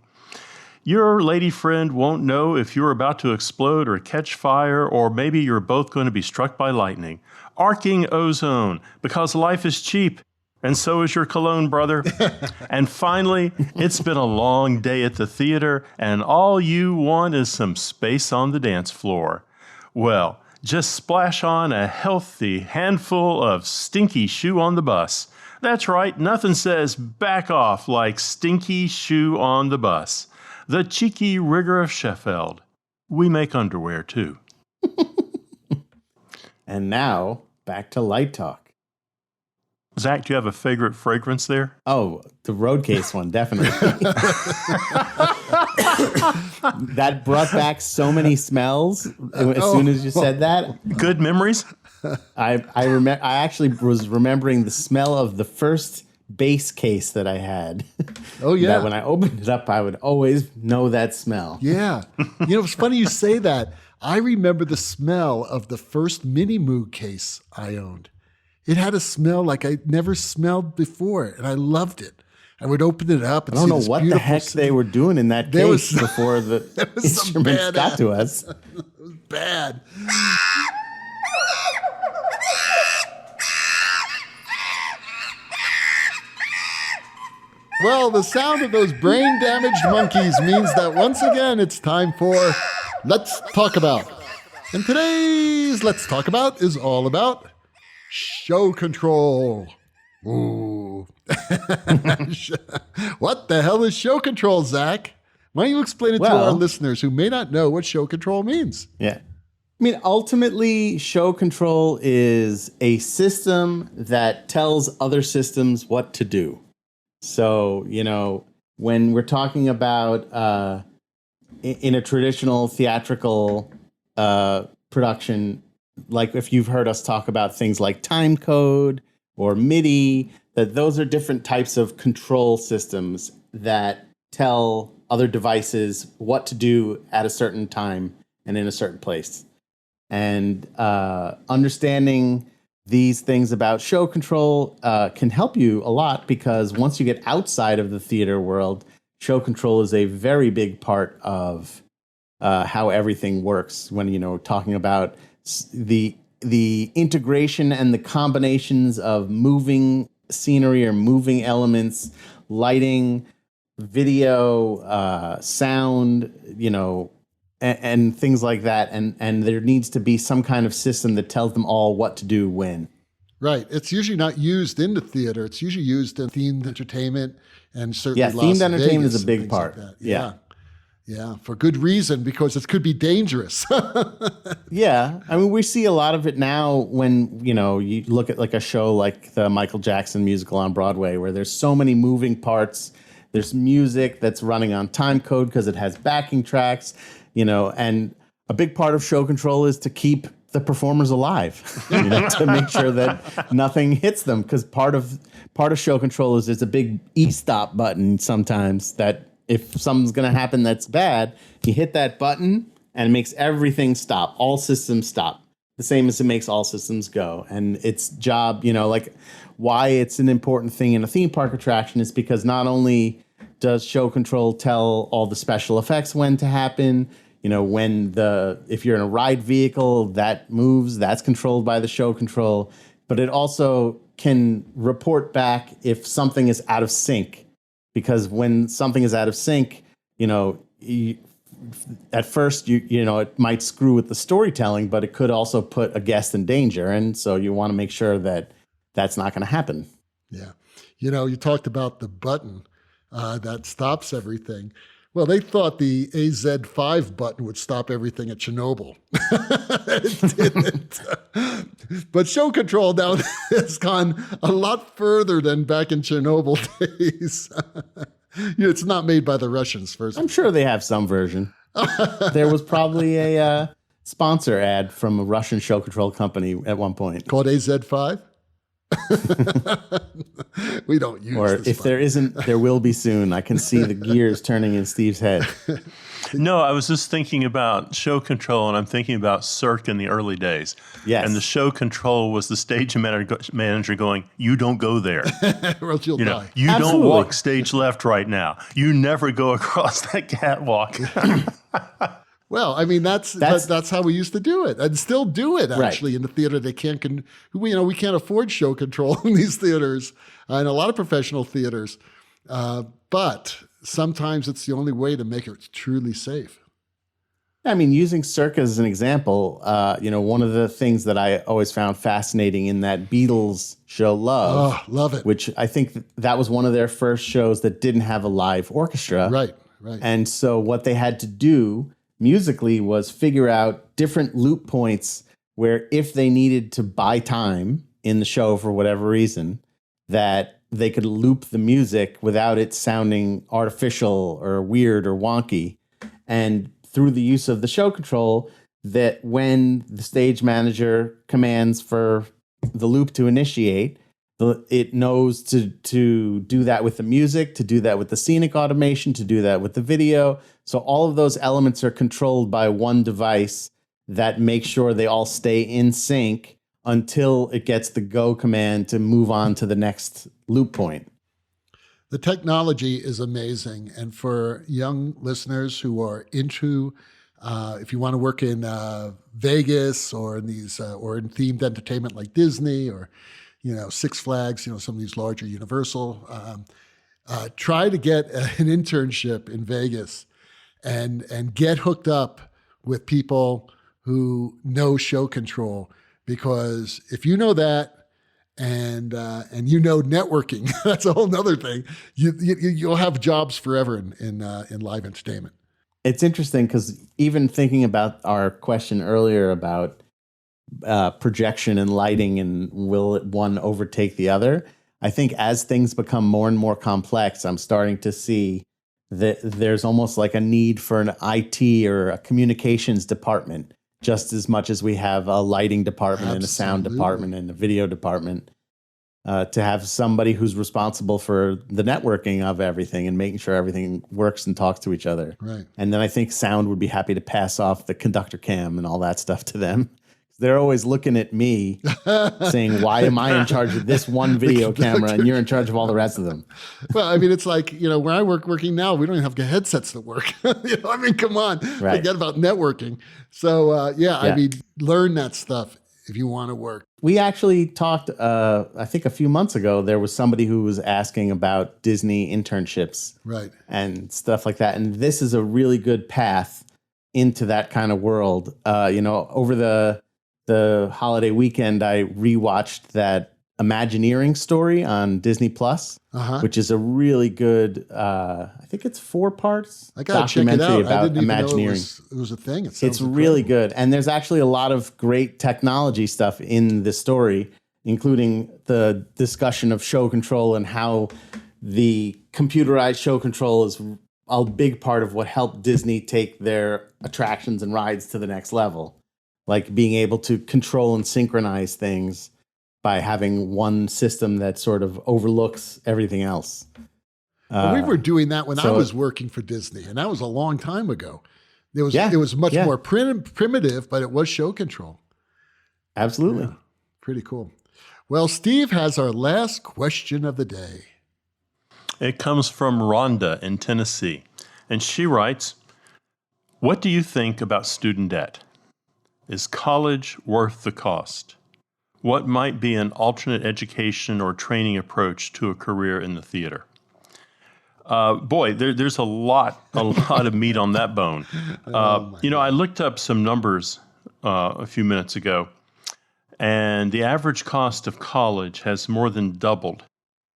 Your lady friend won't know if you're about to explode or catch fire, or maybe you're both going to be struck by lightning. Arcing Ozone, because life is cheap. And so is your cologne, brother. And finally, it's been a long day at the theater, and all you want is some space on the dance floor. Well, just splash on a healthy handful of Stinky Shoe on the Bus. That's right, nothing says back off like Stinky Shoe on the Bus. The Cheeky Rigger of Sheffield. We make underwear, too. And now, back to Light Talk. Zach, do you have a favorite fragrance there? Oh, the Roadcase one, definitely. That brought back so many smells as soon as you said that. Good memories? I actually was remembering the smell of the first bass case that I had. Oh, yeah. That when I opened it up, I would always know that smell. Yeah. It's funny you say that. I remember the smell of the first Mini Moog case I owned. It had a smell like I never smelled before, and I loved it. I would open it up and I don't know what the heck they were doing in that case before the instruments got to us. It was bad. Well, the sound of those brain-damaged monkeys means that once again it's time for Let's Talk About. And today's Let's Talk About is all about show control. Ooh. What the hell is show control, Zach? Why don't you explain it to our listeners who may not know what show control means? Yeah. Ultimately, show control is a system that tells other systems what to do. So, when we're talking about in a traditional theatrical production, like if you've heard us talk about things like time code or MIDI, that those are different types of control systems that tell other devices what to do at a certain time and in a certain place. And understanding these things about show control can help you a lot, because once you get outside of the theater world, show control is a very big part of how everything works when, talking about the integration and the combinations of moving scenery or moving elements, lighting, video, sound, and things like that. And there needs to be some kind of system that tells them all what to do when. Right. It's usually not used in the theater. It's usually used in themed entertainment and certainly Yeah, Las themed entertainment Vegas is a big and things part. like that. Yeah. Yeah, for good reason, because it could be dangerous. Yeah. I mean, we see a lot of it now when, you look at like a show like the Michael Jackson musical on Broadway, where there's so many moving parts. There's music that's running on time code because it has backing tracks, and a big part of show control is to keep the performers alive, to make sure that nothing hits them. Because part of show control is there's a big e-stop button sometimes that if something's going to happen that's bad, you hit that button and it makes everything stop. All systems stop. The same as it makes all systems go. And its job, like why it's an important thing in a theme park attraction is because not only does show control tell all the special effects when to happen, if you're in a ride vehicle that moves, that's controlled by the show control, but it also can report back if something is out of sync. Because when something is out of sync, at first, it might screw with the storytelling, but it could also put a guest in danger. And so you want to make sure that that's not going to happen. Yeah. You talked about the button that stops everything. Well, they thought the AZ5 button would stop everything at Chernobyl. It didn't. But show control now has gone a lot further than back in Chernobyl days. It's not made by the Russians first. I'm sure they have some version. There was probably a sponsor ad from a Russian show control company at one point. Called AZ5? We don't use or this if button. there isn't, there will be soon. I can see the gears turning in Steve's head. No, I was just thinking about show control, and I'm thinking about Cirque in the early days. Yes. And the show control was the stage manager going, "You don't go there. Or else you'll die. You Absolutely. don't walk stage left right now. You never go across that catwalk." Well, I mean, that's how we used to do it, and still do it actually in the theater. They can't, we can't afford show control in these theaters, and a lot of professional theaters. But sometimes it's the only way to make it truly safe. I mean, using Cirque as an example, one of the things that I always found fascinating in that Beatles show Love, love it. which I think that was one of their first shows that didn't have a live orchestra. Right. And so what they had to do musically was figure out different loop points where if they needed to buy time in the show for whatever reason, that they could loop the music without it sounding artificial or weird or wonky. And through the use of the show control, that when the stage manager commands for the loop to initiate, it knows to do that with the music, to do that with the scenic automation, to do that with the video. So all of those elements are controlled by one device that makes sure they all stay in sync until it gets the go command to move on to the next loop point. The technology is amazing. And for young listeners who are into, if you want to work in Vegas or in these or in themed entertainment like Disney or Six Flags, some of these larger Universal, try to get an internship in Vegas and get hooked up with people who know show control. Because if you know that, and networking, that's a whole nother thing. You'll have jobs forever in live entertainment. It's interesting because even thinking about our question earlier about projection and lighting and will one overtake the other, I think as things become more and more complex, I'm starting to see that there's almost like a need for an IT or a communications department, just as much as we have a lighting department and a sound department and a video department, to have somebody who's responsible for the networking of everything and making sure everything works and talks to each other. Right. And then I think sound would be happy to pass off the conductor cam and all that stuff to them. They're always looking at me saying, why am I in charge of this one video camera and you're in charge of all the rest of them? Well, I mean, it's like, where I working now, we don't even have headsets that work. I mean, come on, Right. Forget about networking. So, I mean, learn that stuff. if you want to work. We actually talked, I think a few months ago, there was somebody who was asking about Disney internships Right. and stuff like that. And this is a really good path into that kind of world. Over the holiday weekend, I rewatched that Imagineering story on Disney Plus, which is a really good, I think it's 4 parts, I gotta check it documentary out. about I didn't even Imagineering. know it was a thing. It's really good. And there's actually a lot of great technology stuff in the story, including the discussion of show control and how the computerized show control is a big part of what helped Disney take their attractions and rides to the next level. Like being able to control and synchronize things by having one system that sort of overlooks everything else. We were doing that when I was working for Disney, and that was a long time ago. It was much more primitive, but it was show control. Absolutely. Yeah, pretty cool. Well, Steve has our last question of the day. It comes from Rhonda in Tennessee, and she writes, "What do you think about student debt? Is college worth the cost? What might be an alternate education or training approach to a career in the theater?" There's a lot of meat on that bone. I looked up some numbers a few minutes ago, and the average cost of college has more than doubled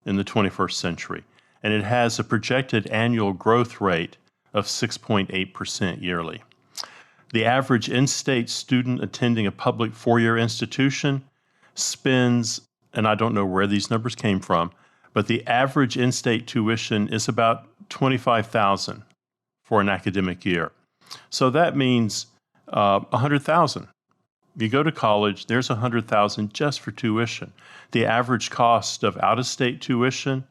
in the 21st century, and it has a projected annual growth rate of 6.8% yearly. The average in-state student attending a public 4-year institution spends, and I don't know where these numbers came from, but the average in-state tuition is about $25,000 for an academic year. So that means $100,000. You go to college, there's $100,000 just for tuition. The average cost of out-of-state tuition,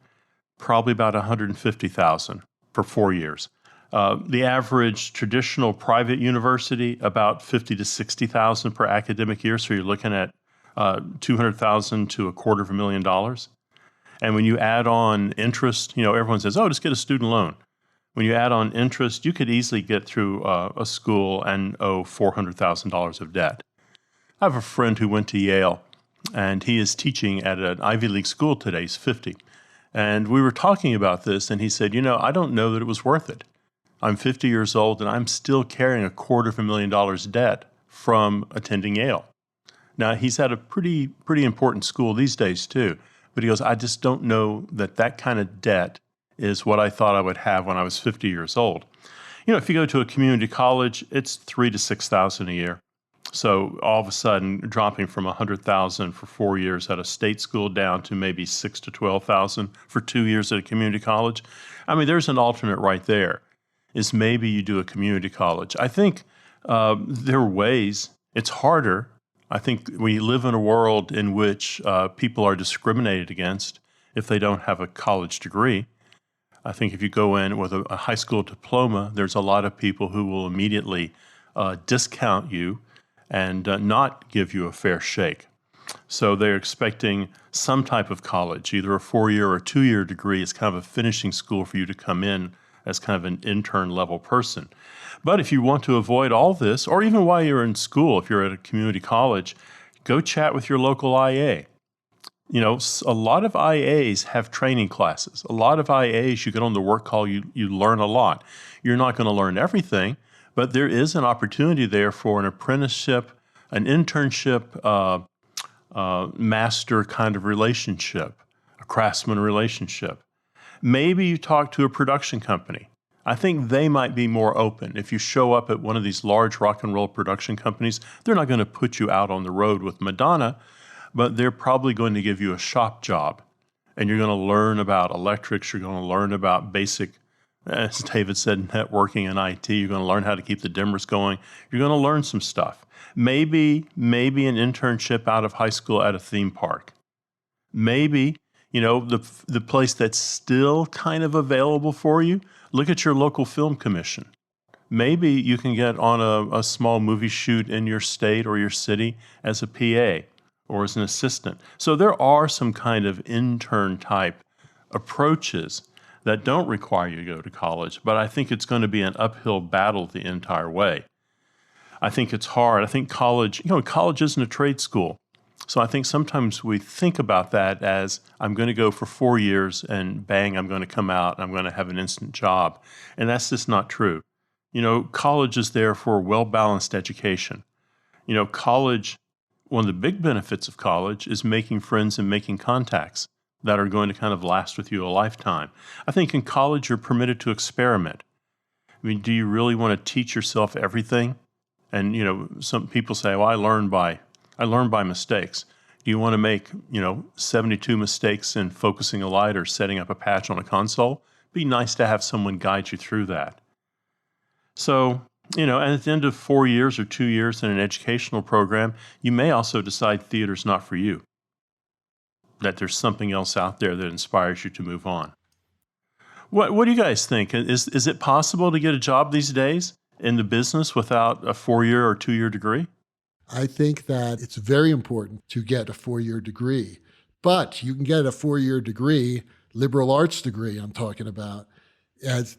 probably about $150,000 for 4 years. The average traditional private university, about $50,000 to $60,000 per academic year. So you're looking at $200,000 to $250,000. And when you add on interest, everyone says, "Oh, just get a student loan." When you add on interest, you could easily get through a school and owe $400,000 of debt. I have a friend who went to Yale, and he is teaching at an Ivy League school today. He's 50. And we were talking about this, and he said, I don't know that it was worth it. I'm 50 years old, and I'm still carrying $250,000 debt from attending Yale. Now, he's at a pretty important school these days, too. But he goes, I just don't know that kind of debt is what I thought I would have when I was 50 years old. If you go to a community college, it's $3,000 to $6,000 a year. So all of a sudden, dropping from $100,000 for 4 years at a state school down to maybe $6,000 to $12,000 for 2 years at a community college. I mean, there's an alternate right there, is maybe you do a community college. I think there are ways. It's harder. I think we live in a world in which people are discriminated against if they don't have a college degree. I think if you go in with a high school diploma, there's a lot of people who will immediately discount you and not give you a fair shake. So they're expecting some type of college, either a 4-year or a 2-year degree is kind of a finishing school for you to come in as kind of an intern level person. But if you want to avoid all this, or even while you're in school, if you're at a community college, go chat with your local IA. A lot of IAs have training classes. A lot of IAs, you get on the work call, you learn a lot. You're not going to learn everything, but there is an opportunity there for an apprenticeship, an internship, master kind of relationship, a craftsman relationship. Maybe you talk to a production company. I think they might be more open. If you show up at one of these large rock and roll production companies, they're not going to put you out on the road with Madonna, but they're probably going to give you a shop job. And you're going to learn about electrics. You're going to learn about basic, as David said, networking and IT. You're going to learn how to keep the dimmers going. You're going to learn some stuff. Maybe an internship out of high school at a theme park. Maybe, the place that's still kind of available for you, look at your local film commission. Maybe you can get on a small movie shoot in your state or your city as a PA or as an assistant. So there are some kind of intern type approaches that don't require you to go to college, but I think it's going to be an uphill battle the entire way. I think it's hard. I think college isn't a trade school. So I think sometimes we think about that as I'm going to go for 4 years and bang, I'm going to come out and I'm going to have an instant job. And that's just not true. College is there for a well-balanced education. College, one of the big benefits of college is making friends and making contacts that are going to kind of last with you a lifetime. I think in college you're permitted to experiment. I mean, do you really want to teach yourself everything? And, some people say, well, I learn by mistakes. Do you want to make, 72 mistakes in focusing a light or setting up a patch on a console? It'd be nice to have someone guide you through that. So, and at the end of 4 years or 2 years in an educational program, you may also decide theater's not for you, that there's something else out there that inspires you to move on. What do you guys think? Is it possible to get a job these days in the business without a 4-year or 2-year degree? I think that it's very important to get a 4-year degree, but you can get a 4-year degree, liberal arts degree I'm talking about, as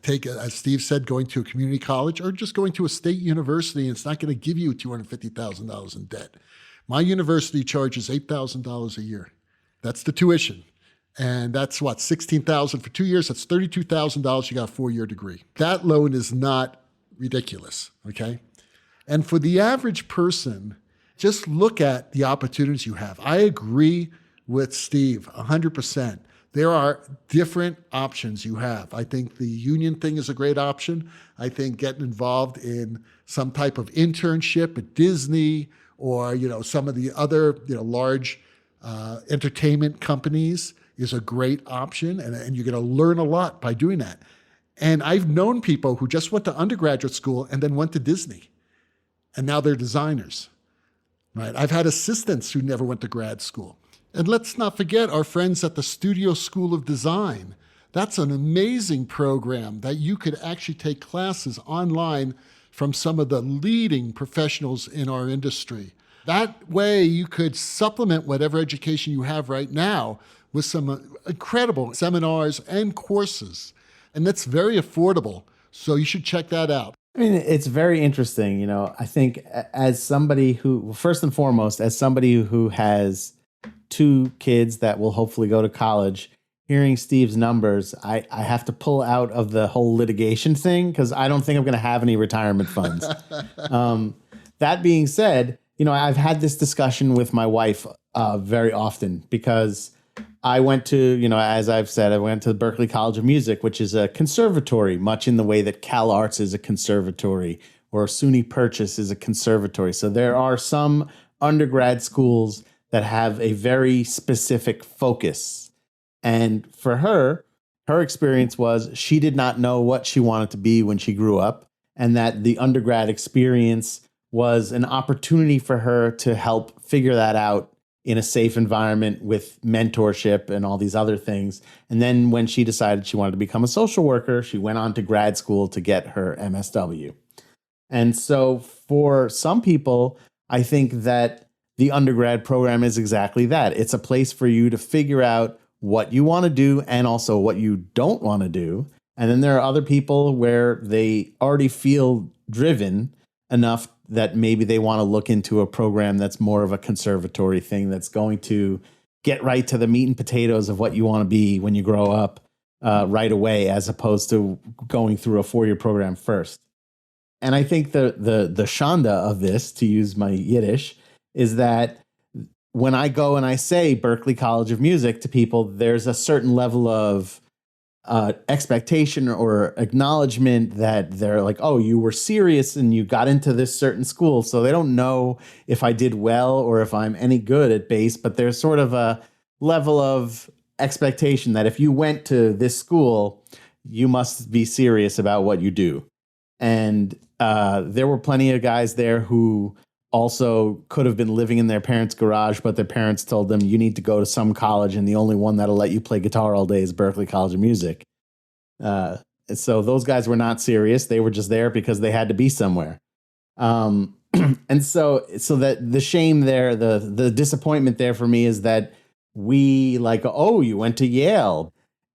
Steve said, going to a community college or just going to a state university, and it's not going to give you $250,000 in debt. My university charges $8,000 a year. That's the tuition. And that's what, $16,000 for 2 years, that's $32,000, you got a 4-year degree. That loan is not ridiculous, okay? And for the average person, just look at the opportunities you have. I agree with Steve 100%. There are different options you have. I think the union thing is a great option. I think getting involved in some type of internship at Disney or, some of the other, large entertainment companies is a great option. And you're going to learn a lot by doing that. And I've known people who just went to undergraduate school and then went to Disney. And now they're designers, right? I've had assistants who never went to grad school. And let's not forget our friends at the Studio School of Design. That's an amazing program that you could actually take classes online from some of the leading professionals in our industry. That way you could supplement whatever education you have right now with some incredible seminars and courses. And that's very affordable. So you should check that out. I mean, it's very interesting. I think as somebody who, first and foremost, as somebody who has 2 kids that will hopefully go to college, hearing Steve's numbers, I have to pull out of the whole litigation thing because I don't think I'm going to have any retirement funds. That being said, I've had this discussion with my wife very often because I went to, as I've said, I went to the Berklee College of Music, which is a conservatory, much in the way that Cal Arts is a conservatory or SUNY Purchase is a conservatory. So there are some undergrad schools that have a very specific focus. And for her experience was she did not know what she wanted to be when she grew up, and that the undergrad experience was an opportunity for her to help figure that out in a safe environment with mentorship and all these other things. And then when she decided she wanted to become a social worker, she went on to grad school to get her MSW. And so for some people, I think that the undergrad program is exactly that. It's a place for you to figure out what you want to do and also what you don't want to do. And then there are other people where they already feel driven enough that maybe they want to look into a program that's more of a conservatory thing that's going to get right to the meat and potatoes of what you want to be when you grow up right away, as opposed to going through a 4-year program first. And I think the shanda of this, to use my Yiddish, is that when I go and I say Berklee College of Music to people, there's a certain level of expectation or acknowledgement that they're like, oh, you were serious and you got into this certain school. So they don't know if I did well or if I'm any good at bass, but there's sort of a level of expectation that if you went to this school, you must be serious about what you do. And there were plenty of guys there who also could have been living in their parents' garage, but their parents told them, you need to go to some college, and the only one that'll let you play guitar all day is Berklee College of Music. So those guys were not serious. They were just there because they had to be somewhere. And so that the shame there, the disappointment there for me is that we like, oh, you went to Yale.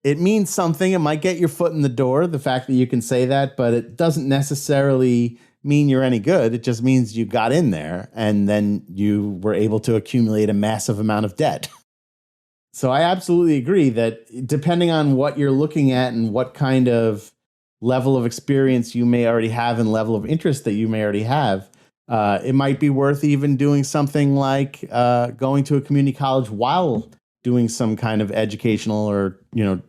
it means something. It might get your foot in the door, the fact that you can say that, but it doesn't necessarily mean you're any good. It just means you got in there and then you were able to accumulate a massive amount of debt. So I absolutely agree that depending on what you're looking at and what kind of level of experience you may already have and level of interest that you may already have, it might be worth even doing something like going to a community college while doing some kind of educational or,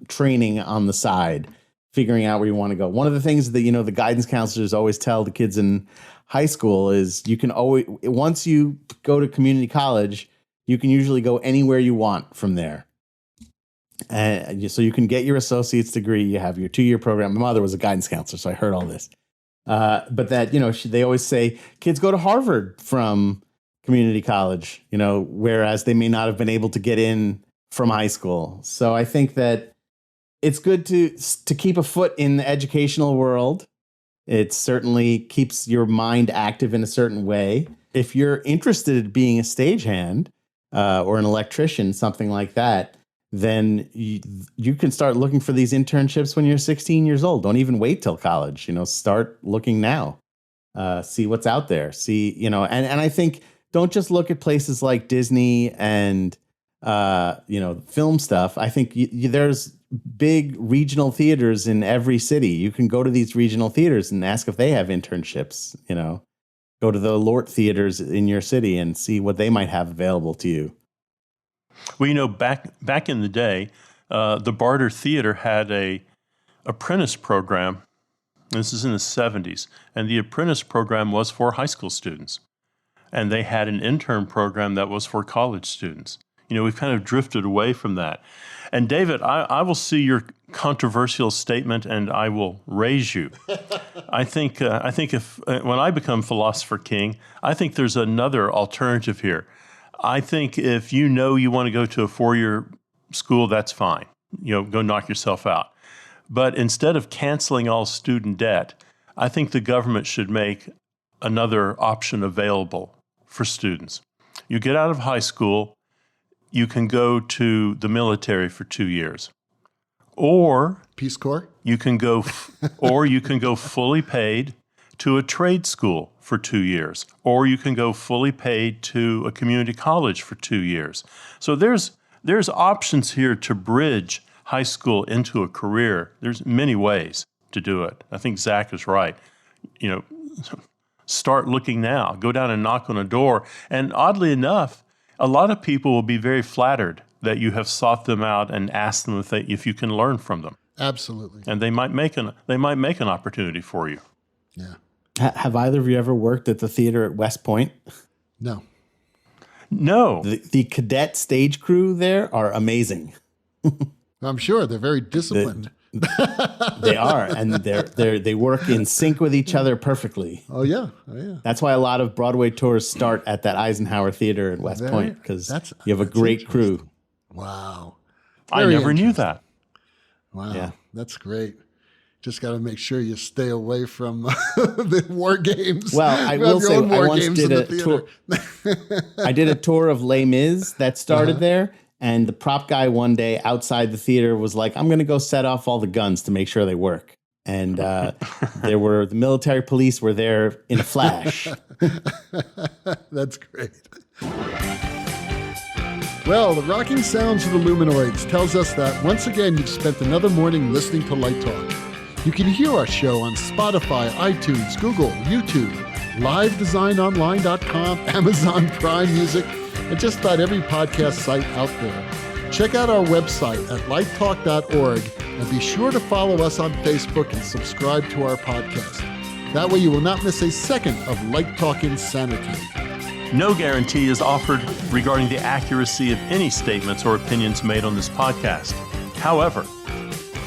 training on the side, figuring out where you want to go. One of the things that, the guidance counselors always tell the kids in high school is you can always, once you go to community college, you can usually go anywhere you want from there. And so you can get your associate's degree. You have your 2-year program. My mother was a guidance counselor, so I heard all this. But that, they always say kids go to Harvard from community college, whereas they may not have been able to get in from high school. So I think that it's good to keep a foot in the educational world. It certainly keeps your mind active in a certain way. If you're interested in being a stagehand or an electrician, something like that, then you can start looking for these internships when you're 16 years old. Don't even wait till college. Start looking now. See what's out there. See, and I think don't just look at places like Disney and film stuff. I think there's big regional theaters in every city. You can go to these regional theaters and ask if they have internships. Go to the Lort theaters in your city and see what they might have available to you. Well, back in the day, the Barter Theater had a apprentice program. This is in the 70s, and the apprentice program was for high school students. And they had an intern program that was for college students. We've kind of drifted away from that. And David, I will see your controversial statement and I will raise you. I think if when I become philosopher king, I think there's another alternative here. I think if you want to go to a 4-year school, that's fine. Go knock yourself out. But instead of canceling all student debt, I think the government should make another option available for students. You get out of high school, you can go to the military for 2 years. Or Peace Corps? You can go fully paid to a trade school for 2 years, or you can go fully paid to a community college for 2 years. So there's options here to bridge high school into a career. There's many ways to do it. I think Zach is right. Start looking now. Go down and knock on a door. And oddly enough, a lot of people will be very flattered that you have sought them out and asked them if you can learn from them. Absolutely. And they might make an opportunity for you. Yeah. Have either of you ever worked at the theater at West Point? No. No. The cadet stage crew there are amazing. I'm sure they're very disciplined. They are, and they work in sync with each other perfectly. Oh yeah. That's why a lot of Broadway tours start at that Eisenhower Theater at West Point, because you have a great crew. Wow. I never knew that. Wow. Yeah. That's great. Just got to make sure you stay away from the war games. Well, I will say, I once did a tour. I did a tour of Les Mis that started there, and the prop guy one day outside the theater was like, "I'm going to go set off all the guns to make sure they work." And the military police were there in a flash. That's great. Well, the rocking sounds of the Luminoids tells us that once again you've spent another morning listening to Light Talk. You can hear our show on Spotify, iTunes, Google, YouTube, livedesignonline.com, Amazon Prime Music, and just about every podcast site out there. Check out our website at lighttalk.org and be sure to follow us on Facebook and subscribe to our podcast. That way you will not miss a second of Light Talk insanity. No guarantee is offered regarding the accuracy of any statements or opinions made on this podcast. However,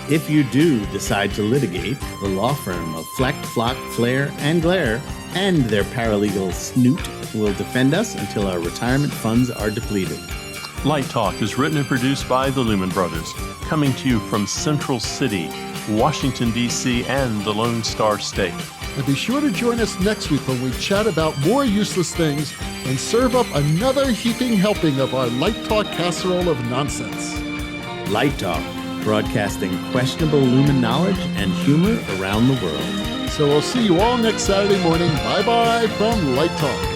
if you do decide to litigate, the law firm of Fleck, Flock, Flair, and Glare and their paralegal Snoot will defend us until our retirement funds are depleted. Light Talk is written and produced by the Lumen Brothers, coming to you from Central City, Washington, D.C., and the Lone Star State. And be sure to join us next week when we chat about more useless things and serve up another heaping helping of our Light Talk casserole of nonsense. Light Talk, broadcasting questionable Lumen knowledge and humor around the world. So we'll see you all next Saturday morning. Bye-bye from Light Talk.